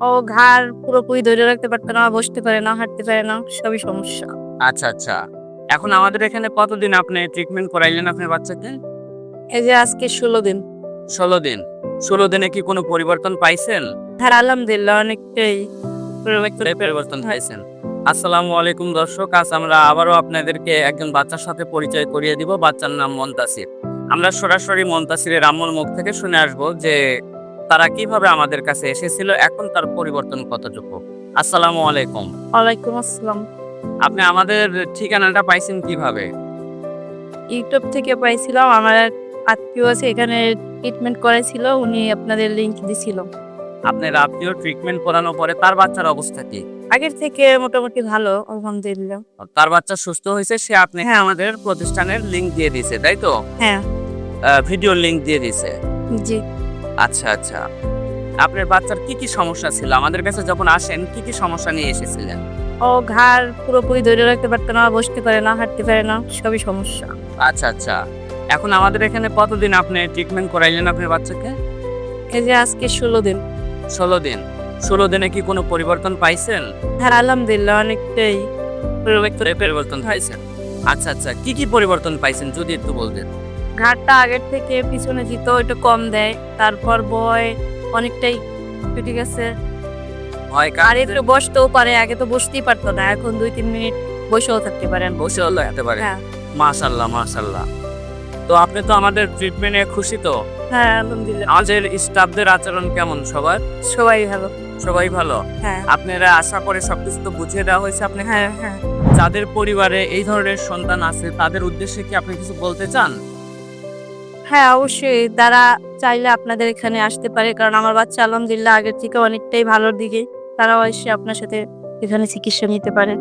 ও ঘাড় পুরোপুরি ধরে রাখতে পারতো না, বসতে পারে না, হাঁটতে পারে না, সবই সমস্যা। আচ্ছা, আচ্ছা। এখন আমাদের এখানে কতদিন আপনি ট্রিটমেন্ট করাইলেন আপনার বাচ্চাকে? এই যে আজকে 16 দিন। ১৬ দিন। ১৬ দিনে কি কোনো পরিবর্তন পাইছেন? হ্যাঁ, আলহামদুলিল্লাহ অনেকটাই পরিবর্তন পাইছেন। আসসালামু আলাইকুম দর্শক। আজ আমরা আবারও আপনাদেরকে একজন বাচ্চার সাথে পরিচয় করিয়ে দিব। বাচ্চার নাম মনতাসির। আমরা সরাসরি মনতাসিরের আম্মুর মুখ থেকে শুনে আসবো যে তারা কিভাবে আমাদের কাছে এসেছিল, এখন তার পরিবর্তন কতটুকু। আসসালামু আলাইকুম। ওয়ালাইকুম আসসালাম। আপনি আমাদের ঠিকানাটা পাইছেন কিভাবে? ইউটিউব থেকে পাইছিলাম, আমার এক আত্মীয় আছে এখানে ট্রিটমেন্ট করাইছিল, উনি আপনাদের লিংক দিছিল। আপনার আত্মীয় ট্রিটমেন্ট করানোর পরে তার বাচ্চার অবস্থা কি? আগের থেকে মোটামুটি ভালো, আলহামদুলিল্লাহ। তার বাচ্চা সুস্থ হয়েছে, সে আপনাকে আমাদের প্রতিষ্ঠানের লিংক দিয়ে দিয়েছে, তাই তো? হ্যাঁ। ভিডিওর লিংক দিয়ে দিয়েছে। জি। আচ্ছা, আচ্ছা। আপনার বাচ্চার কি সমস্যা ছিল? আমাদের কাছে যখন আসেন কি সমস্যা নিয়ে এসেছিলেন? ও ঘাড় পুরোপুরি ধরে রাখতে পারতো না, বসতে পারে না, হাঁটতে পারে না, সবই সমস্যা। আচ্ছা, আচ্ছা। এখন আমাদের এখানে কতদিন আপনি ট্রিটমেন্ট করাইলেন আপনার বাচ্চাকে? এই যে আজকে 16 দিন। ১৬ দিন। ১৬ দিনে কি কোনো পরিবর্তন পাইছেন? হ্যাঁ, আলহামদুলিল্লাহ অনেকটাই পরিবর্তন পাইছেন। আচ্ছা, আচ্ছা। কি পরিবর্তন পাইছেন যদি একটু বলতেন? ঘাড়টা আগের থেকে পিছনে যেত, একটু কম দেয়। তারপর ভয় অনেকটাই ঠিক আছে। ভয় আর কাটছে? একটু বসতেও পারে, আগে তো বসতেই পারতো না, এখন 2-3 মিনিট বসেও থাকতে পারেন। বসে হলো যেতে পারে। হ্যাঁ। মাশাআল্লাহ, মাশাআল্লাহ। তো আপনি তো আমাদের ট্রিটমেন্টে খুশি তো? হ্যাঁ, আলহামদুলিল্লাহ। আমাদের স্টাফদের আচরণ কেমন সবার? সবাই ভালো। সবাই ভালো? হ্যাঁ। আপনারা আশা করে সবকিছু তো বুঝিয়ে দেওয়া হয়েছে আপনাকে? হ্যাঁ, হ্যাঁ। যাদের পরিবারে এই ধরনের সন্তান আছে তাদের উদ্দেশ্যে কি আপনি কিছু বলতে চান? হ্যাঁ, অবশ্যই তারা চাইলে আপনাদের এখানে আসতে পারে। কারণ আমার বাচ্চা আলহামদুলিল্লাহ আগের থেকে অনেকটাই ভালোর দিকে। তারাও এসে আপনার সাথে এখানে চিকিৎসা নিতে পারে।